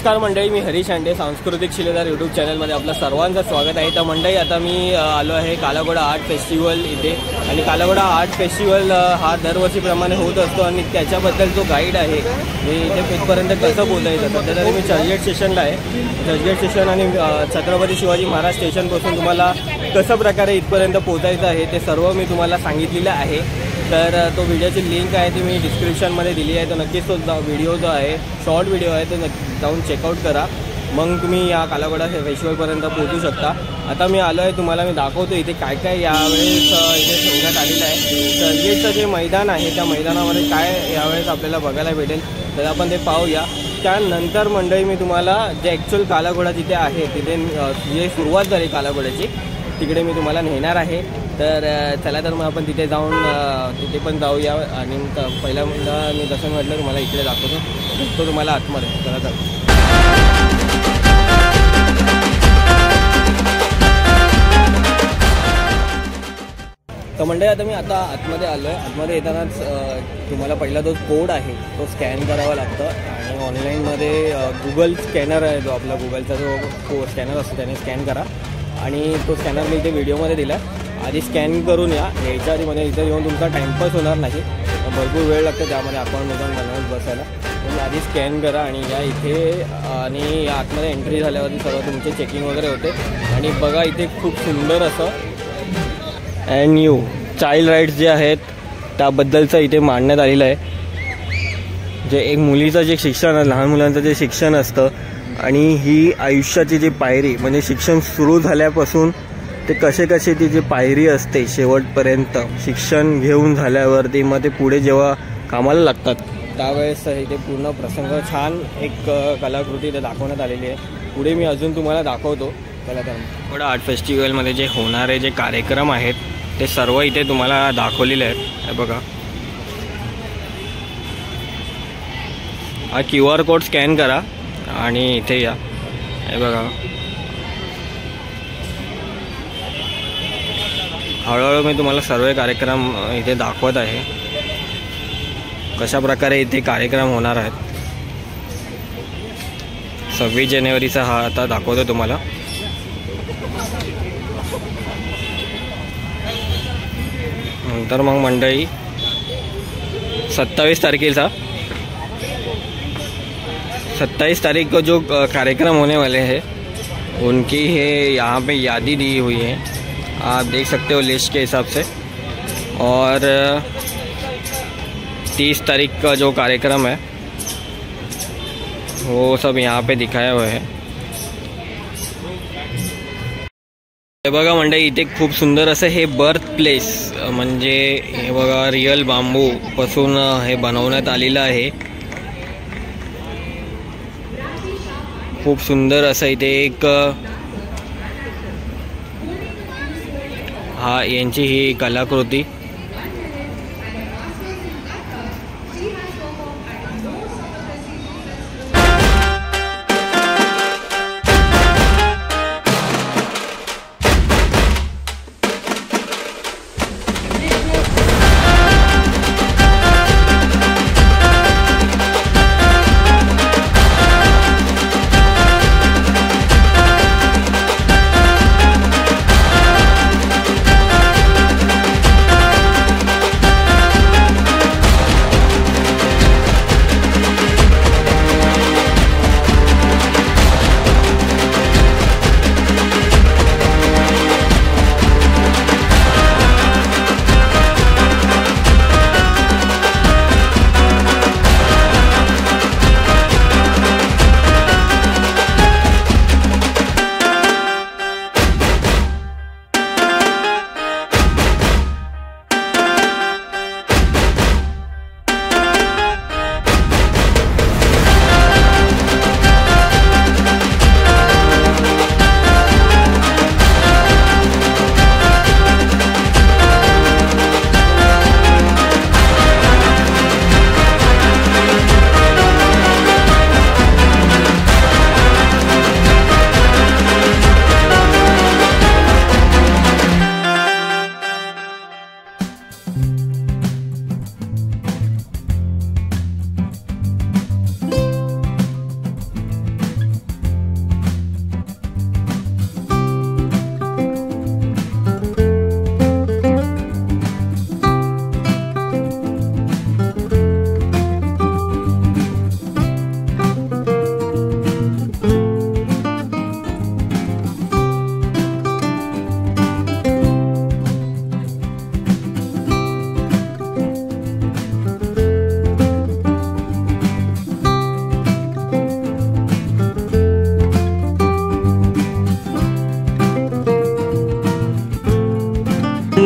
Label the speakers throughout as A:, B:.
A: नमस्कार मंडळी, मी हरीश हांडे, सांस्कृतिक शिलेदार यूट्यूब चॅनलमध्ये आपलं सर्वांचं स्वागत आहे। तर मंडळी आता मी आलो आहे कालाघोडा आर्ट फेस्टिवल इथे आणि कालाघोडा आर्ट फेस्टिवल हा दरवर्षीप्रमाणे होत असतो आणि त्याच्याबद्दल जो गाईड आहे मी इथे इथपर्यंत कसं बोलायचं सध्या तरी मी चर्चगेट स्टेशनला आहे। चर्चगेट स्टेशन आणि छत्रपती शिवाजी महाराज स्टेशनपासून तुम्हाला कसं प्रकारे इथपर्यंत पोहोचायचं आहे ते सर्व मी तुम्हाला सांगितलेलं आहे। तर तो व्हिडिओची लिंक आहे ती मी डिस्क्रिप्शनमध्ये दिली आहे, तर नक्कीच तो व्हिडिओ जो आहे शॉर्ट व्हिडिओ आहे तो जाऊन चेकआउट करा, मग तुम्ही या कालाघोडा फेस्टिवलपर्यंत पोहोचू शकता। आता मी आलो आहे, तुम्हाला मी दाखवतो इथे काय काय यावेळेस इथे ठेवण्यात आलेलं आहे। चर्चगेटचं जे मैदान आहे त्या मैदानामध्ये काय यावेळेस आपल्याला बघायला भेटेल तर आपण ते पाहूया। त्यानंतर मंडळी मी तुम्हाला जे ॲक्च्युअल कालाघोडा जिथे आहे तिथे जे सुरुवात झाली कालाघोड्याची तिकडे मी तुम्हाला नेणार आहे। तर चला तर मग आपण तिथे जाऊन तिथे पण जाऊया आणि पहिल्यांदा मी जसं म्हटलं तुम्हाला इकडे दाखवतो तो तुम्हाला आतमध्ये। चला तर मंडळी आता मी आतमध्ये आलो आहे। आतमध्ये येतानाच तुम्हाला पहिला जो कोड आहे तो स्कॅन करावा लागतं आणि ऑनलाईनमध्ये गुगल स्कॅनर आहे जो आपला गुगलचा जो स्कॅनर असतो त्याने स्कॅन करा आणि तो स्कॅनर मी इथे व्हिडिओमध्ये दिला आहे। आधी स्कॅन करून यायच्या आधी म्हणजे इथे येऊन तुमचा टाईमपास होणार नाही, भरपूर वेळ लागतो त्यामध्ये अकाउंट बनवत बसायला। तुम्ही आधी स्कॅन करा आणि या इथे आणि या आतमध्ये एंट्री झाल्यावरती सर्व तुमचे चेकिंग वगैरे होते आणि बघा इथे खूप सुंदर असं न्यू चाइल्ड राईट्स जे आहेत त्याबद्दलचं इथे मांडण्यात आलेलं आहे। जे एक मुलीचं जे शिक्षण आहे, लहान मुलांचं जे शिक्षण असतं आणि ही आयुष्याची जी पायरी म्हणजे शिक्षण सुरू झाल्यापासून ते कसे ती जी पायरी असते शेवटपर्यंत शिक्षण घेऊन झाल्यावरती मग ते पुढे जेव्हा कामाला लागतात त्यावेळेस इथे पूर्ण प्रसंग छान एक कलाकृती इथे दाखवण्यात आलेली आहे। पुढे मी अजून तुम्हाला दाखवतो। चला तर कालाघोडा आर्ट फेस्टिवलमध्ये जे होणारे जे कार्यक्रम आहेत ते सर्व इथे तुम्हाला दाखवलेले आहेत। हे बघा, हा QR कोड स्कॅन करा आणि इथे या। हे बघा, हळूहळू मी तुम्हाला सर्व कार्यक्रम इथे दाखवत आहे कशा प्रकारे इथे कार्यक्रम होणार आहेत। 26 जानेवारीचा हा आता दाखवतो तुम्हाला। नंतर मग मंडळी 27 तारीख को जो कार्यक्रम होने वाले हैं उनकी है यहाँ पे यादी दी हुई है, आप देख सकते हो लिस्ट के हिसाब से। और 30 तारीख का जो कार्यक्रम है वो सब यहाँ पे दिखाया हुआ है। हे बघा मंडळी, इथे खूप सुंदर असं हे बर्थ प्लेस म्हणजे हे बघा रिअल बांबू पासून हे बनवण्यात आलेलं आहे। खूप सुंदर असं इथे एक हा यांची ही कलाकृती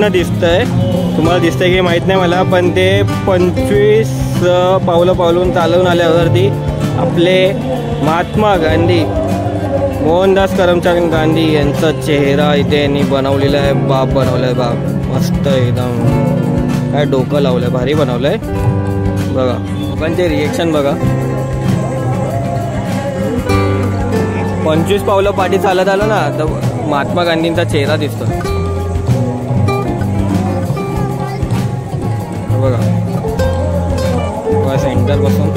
A: लांबनं दिसतंय, तुम्हाला दिसतंय की माहीत नाही मला, पण ते 25 पावलं चालवून आल्यावरती आपले महात्मा गांधी, मोहनदास करमचंद गांधी यांचा चेहरा इथे यांनी बनवलेला आहे. बाप बनवला आहे, बाप मस्त एकदम, काय डोकं लावलं आहे, भारी बनवलं आहे बघा. लोकांचे रिएक्शन बघा. 25 पावलं पाठी चालत आलं ना तर महात्मा गांधींचा चेहरा दिसतो बघा. सेंटर बसून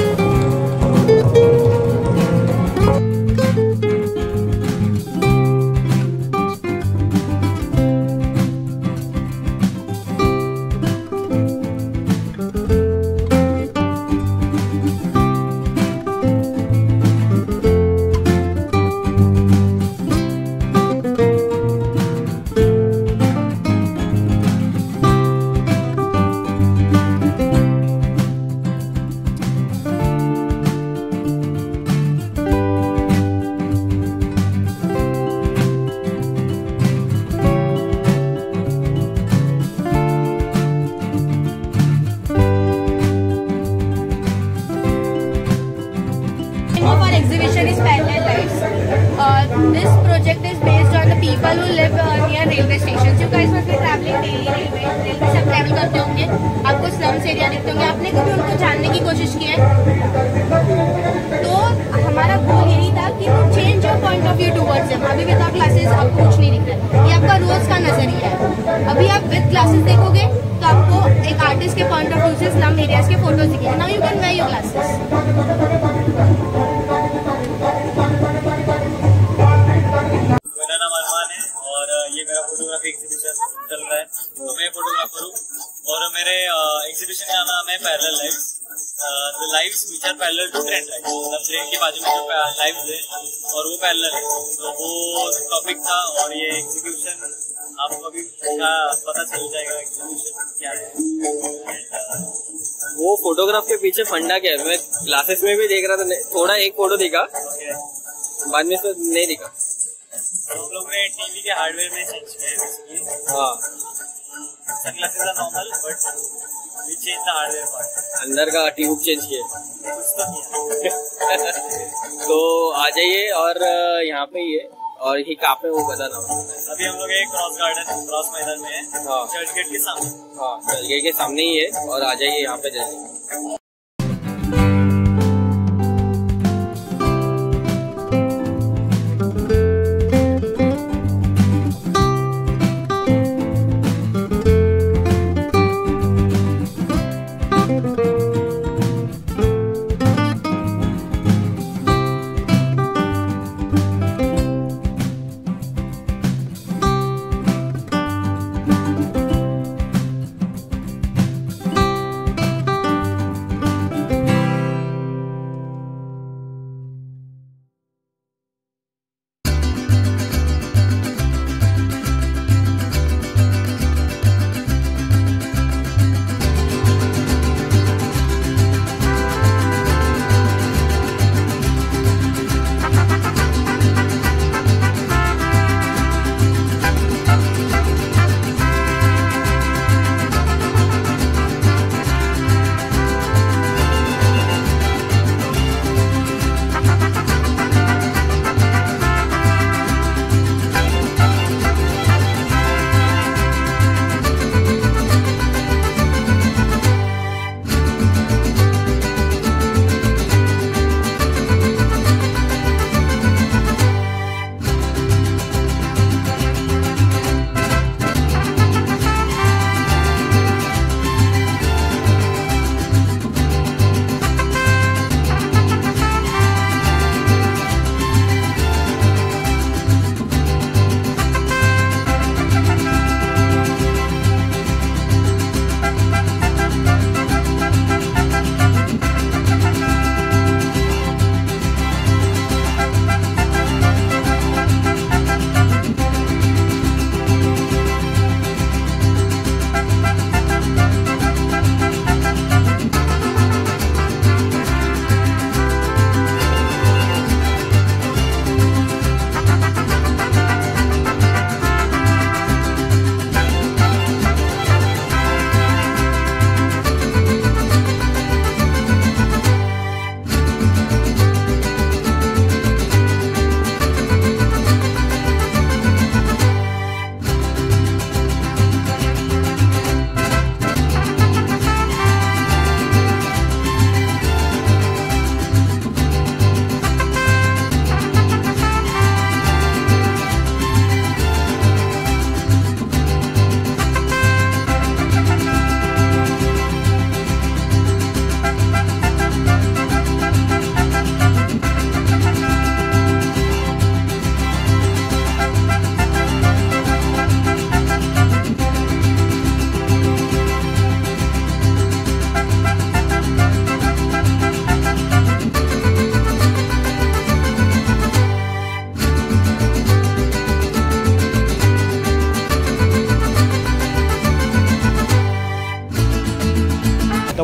B: exhibition is parallel lives. This project is based on the people who live near railway stations. You guys must be traveling daily railway से आप ट्रैवल करते होंगे, आपको स्लम्स एरिया दिखते होंगे, आपने कभी उनको जानने की कोशिश की है? तो हमारा गोल यही था कि change your point of view towards them. अभी विदाउट ग्लासेस आपको कुछ नहीं दिख रहा है, ये आपका रोज का नजरिया है. अभी आप विद ग्लासेस देखोगे तो आपको एक आर्टिस्ट के पॉइंट ऑफ व्यू से स्लम एरियाज के फोटोज दिखेंगे. Now you can wear your glasses.
C: मेरा नाम अरमान है और ये मेरा फोटोग्राफी एग्जीबिशन चल रहा है. तो मैं फोटोग्राफर हूँ और मेरे एग्जीबिशन का नाम है parallel lives. The lives which are parallel to train track. मतलब ट्रेन के बाजू में जो लाइव्स है और वो पैरेलल है, तो वो टॉपिक था. और ये एग्जीबिशन आपको अभी पता चल जाएगा एग्जीबिशन क्या है.
A: वो फोटोग्राफ के पीछे फंडा क्या है? मैं क्लासेस में भी देख रहा था, थोड़ा एक फोटो दिखा, बाद में तो नहीं दिखा.
C: हम लोग ने टीवी के हार्डवेयर में चेंज किया.
A: हाँ,
C: sunglasses are normal but we change the hardware part.
A: अंदर का ट्यूब चेंज किया.
C: कुछ तो किया.
A: तो आ जाइए और यहाँ पे ही है. और ये कहाँ पे वो बताना.
C: अभी हम लोग एक क्रॉस गार्डन, क्रॉस मैदान में है.
A: हाँ,
C: चर्च गेट के सामने.
A: हाँ, चर्च गेट के सामने ही है. और आ जाइए यहाँ पे जल्दी.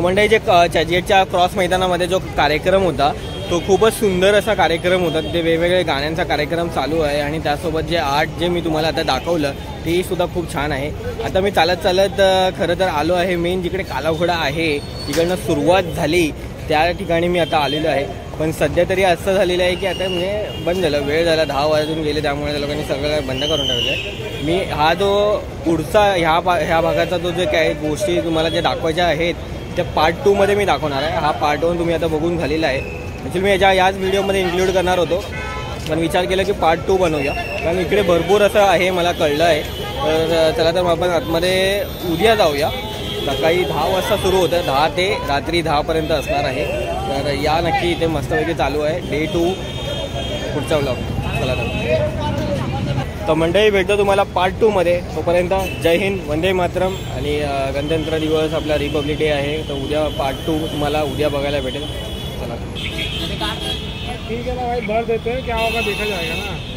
A: मंडळी जे चर्चगेटच्या क्रॉस मैदानामध्ये जो कार्यक्रम होता तो खूपच सुंदर असा कार्यक्रम होता. तिथे वेगवेगळे गाण्यांचा कार्यक्रम चालू आहे आणि त्यासोबत जे आर्ट जे मी तुम्हाला आता दाखवलं ते सुद्धा खूप छान आहे. आता मी चालत खरं तर आलो आहे मेन जिकडे कालाघोडा आहे तिकडनं सुरुवात झाली त्या ठिकाणी मी आता आलेलो आहे. पण सध्या तरी असं झालेलं आहे की आता म्हणजे बंद झालं, वेळ झाला 10 वाजून गेले त्यामुळे त्या लोकांनी सगळं बंद करून टाकलं आहे. मी हा जो पुढचा ह्या भागाचा जो जे काही गोष्टी तुम्हाला जे दाखवायच्या आहेत त्या पार्ट 2 मध्ये मी दाखवणार आहे. हा पार्ट 1 तुम्ही आता बघून झालेला आहे. ॲक्च्युली मी याच व्हिडिओमध्ये इन्क्लूड करणार होतो पण विचार केला की पार्ट 2 बनवूया कारण इकडे भरपूर असं आहे मला कळलं आहे. तर चला तर आपण आतमध्ये उद्या जाऊया. सकाळी 10 वाजता सुरू होतं, 10 ते रात्री 10 पर्यंत असणार आहे. तर या नक्की इथे मस्तपैकी चालू आहे डे 2 पुढचा व्लॉग. चला तर मंडळी भेटतो तुम्हाला पार्ट 2 मध्ये. तोपर्यंत जय हिंद, वंदे मातरम आणि गणतंत्र दिवस आपला रिपब्लिक डे आहे. तर उद्या पार्ट 2 तुम्हाला उद्या बघायला भेटेल. चला
D: ठीक है ना भाई, भर देते हैं, क्या होगा देखा जाएगा ना.